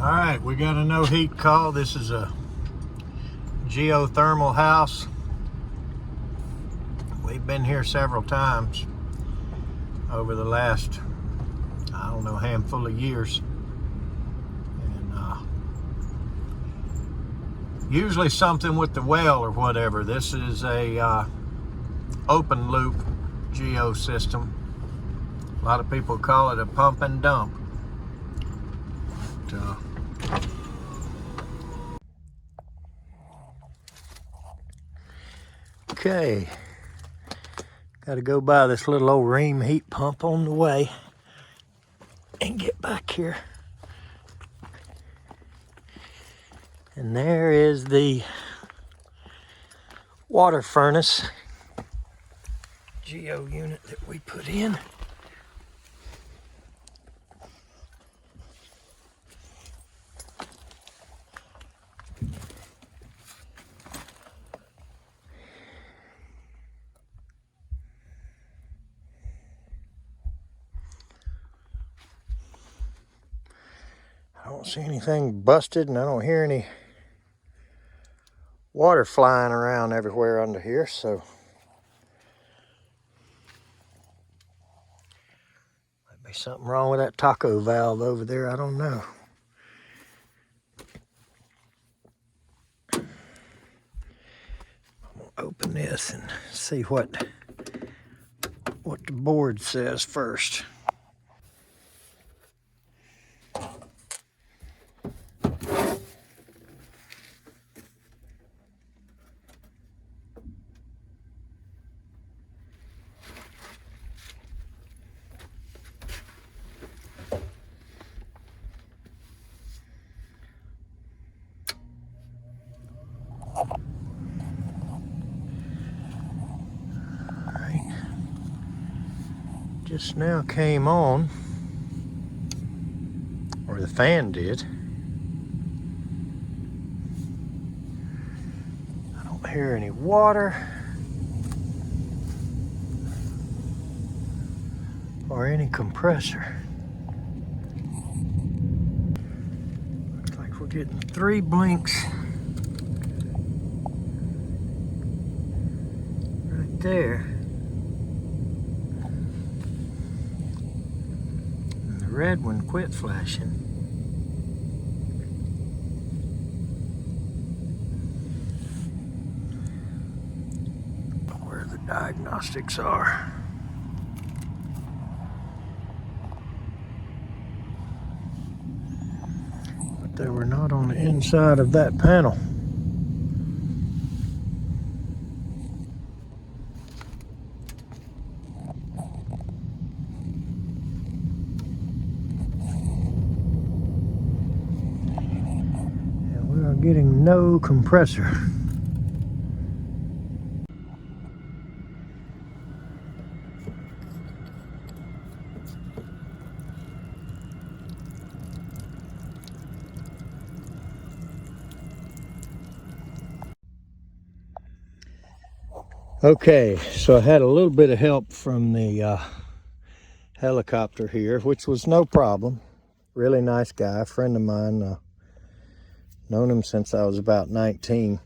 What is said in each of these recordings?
All right, we got a no heat call. This is a geothermal house. We've been here several times over the last, I don't know, handful of years. And usually something with the well or whatever. This is a open loop geo system. A lot of people call it a pump and dump. But, okay, got to go by this little old Rheem heat pump on the way and get back here. And there is the water furnace geo unit that we put in. I don't see anything busted, and I don't hear any water flying around everywhere under here, so might be something wrong with that taco valve over there. I don't know. I'm gonna open this and see what the board says first. Just now came on, or the fan did. I don't hear any water or any compressor. Looks like we're getting 3 blinks right there. The red one quit flashing. Where the diagnostics are. But they were not on the inside of that panel. Getting no compressor. Okay, so I had a little bit of help from the helicopter here, which was no problem. Really nice guy, friend of mine. Known him since I was about 19.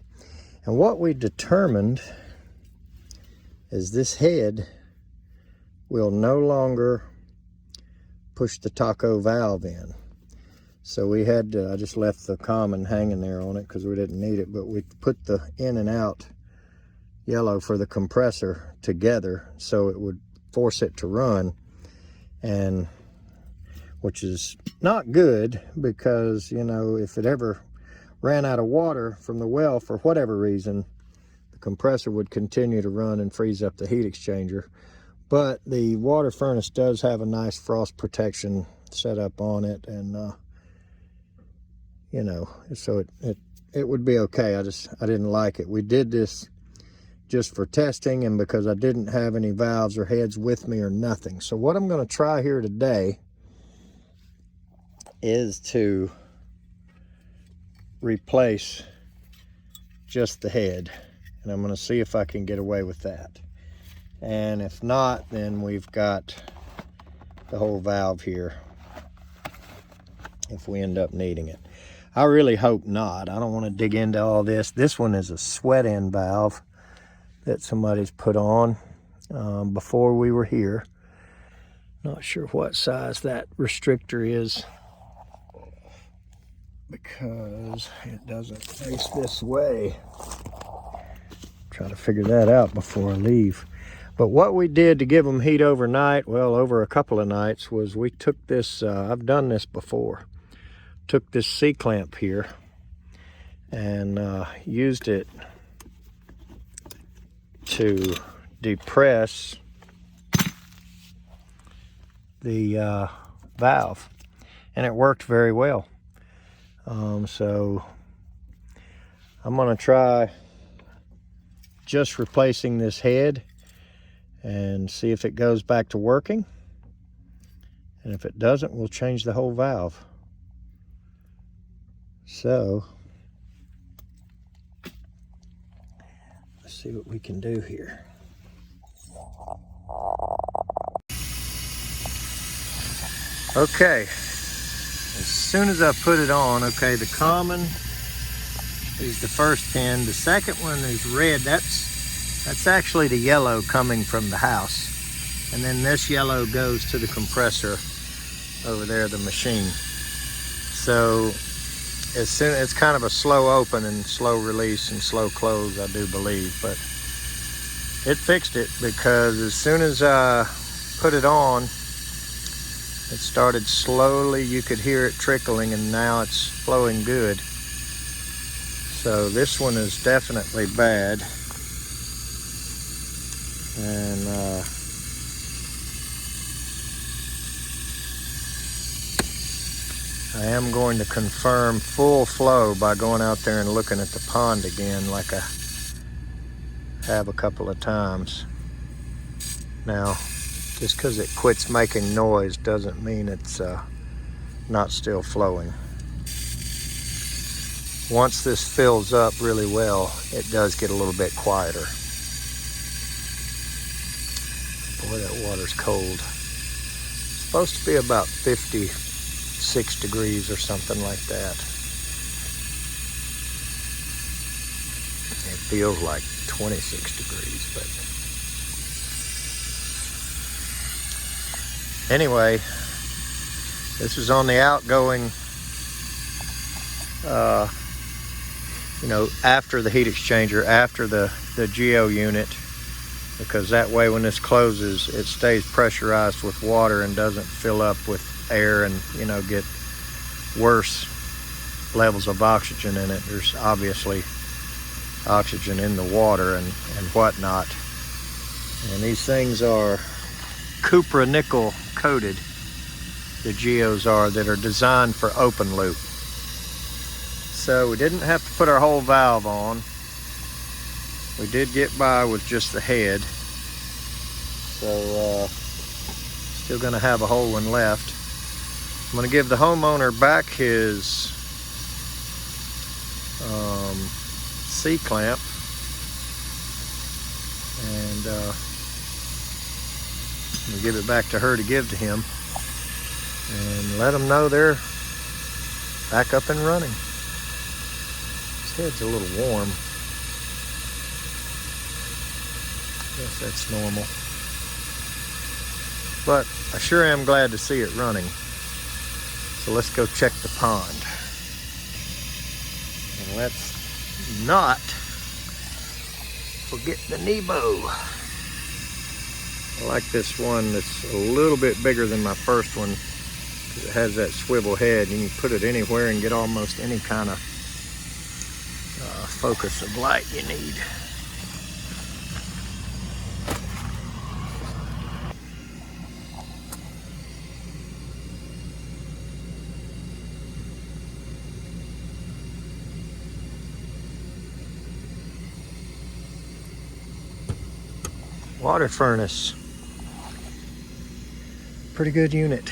And what we determined is this head will no longer push the taco valve in. So we had to, I just left the common hanging there on it because we didn't need it, but we put the in and out yellow for the compressor together so it would force it to run, and which is not good because, you know, if it ever ran out of water from the well for whatever reason, the compressor would continue to run and freeze up the heat exchanger. But the water furnace does have a nice frost protection set up on it, and you know, so it would be okay. I didn't like it. We did this just for testing and because I didn't have any valves or heads with me or nothing. So what I'm going to try here today is to replace just the head, and I'm going to see if I can get away with that. And if not, then we've got the whole valve here if we end up needing it. I really hope not. I don't want to dig into all this. This one is a sweat end valve that somebody's put on before we were here. Not sure what size that restrictor is because it doesn't face this way. Try to figure that out before I leave. But what we did to give them heat overnight, well, over a couple of nights, was we took this, I've done this before, took this C-clamp here and used it to depress the valve, and it worked very well. So I'm going to try just replacing this head and see if it goes back to working. And if it doesn't, we'll change the whole valve. So let's see what we can do here. Okay, as soon as I put it on, okay, the common is the first pin. The second one is red. That's actually the yellow coming from the house. And then this yellow goes to the compressor over there, the machine. So as soon, it's kind of a slow open and slow release and slow close, I do believe, but it fixed it because as soon as I put it on, it started slowly. You could hear it trickling, and now it's flowing good. So this one is definitely bad. And I am going to confirm full flow by going out there and looking at the pond again like I have a couple of times. Now, just because it quits making noise doesn't mean it's not still flowing. Once this fills up really well, it does get a little bit quieter. Boy, that water's cold. It's supposed to be about 56 degrees or something like that. It feels like 26 degrees, but anyway, this is on the outgoing, after the heat exchanger, after the Geo unit, because that way when this closes, it stays pressurized with water and doesn't fill up with air and, get worse levels of oxygen in it. There's obviously oxygen in the water and whatnot. And these things are cupra nickel coated, the Geos are, that are designed for open loop. So we didn't have to put our whole valve on. We did get by with just the head. So still gonna have a whole one left. I'm gonna give the homeowner back his C-clamp and we'll give it back to her to give to him and let him know they're back up and running. His head's a little warm. Guess that's normal. But I sure am glad to see it running. So let's go check the pond. And let's not forget the Nebo. I like this one that's a little bit bigger than my first one because it has that swivel head. You can put it anywhere and get almost any kind of focus of light you need. Water furnace. Pretty good unit.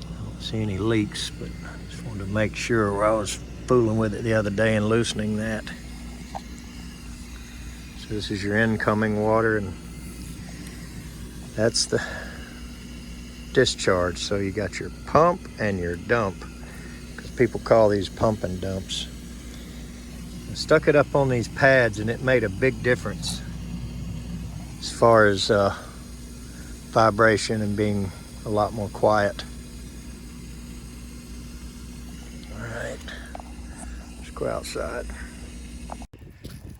I don't see any leaks, but I just wanted to make sure where I was fooling with it the other day and loosening that. So this is your incoming water, and that's the discharge. So you got your pump and your dump, because people call these pump and dumps. I stuck it up on these pads and it made a big difference as far as vibration and being a lot more quiet. All right, let's go outside.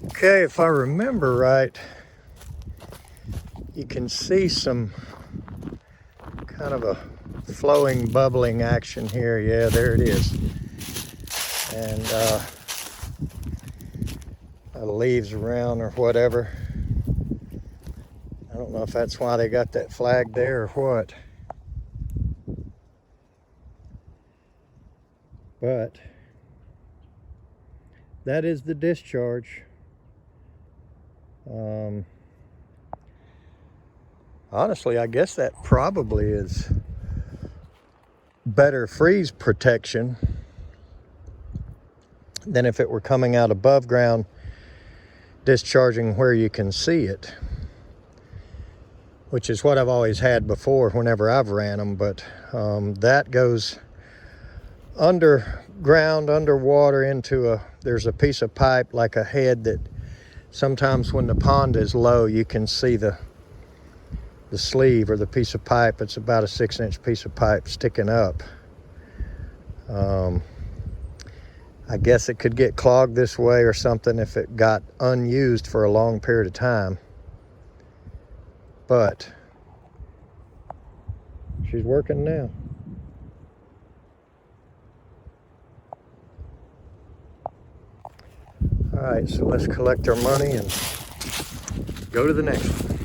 Okay, if I remember right, you can see some kind of a flowing, bubbling action here. Yeah, there it is. And leaves around or whatever. I don't know if that's why they got that flag there or what. But that is the discharge. Honestly, I guess that probably is better freeze protection than if it were coming out above ground, discharging where you can see it, which is what I've always had before whenever I've ran them. But that goes underground, underwater into there's a piece of pipe like a head that sometimes when the pond is low, you can see the sleeve or the piece of pipe. It's about a 6-inch piece of pipe sticking up. I guess it could get clogged this way or something if it got unused for a long period of time. But she's working now. All right, so let's collect our money and go to the next one.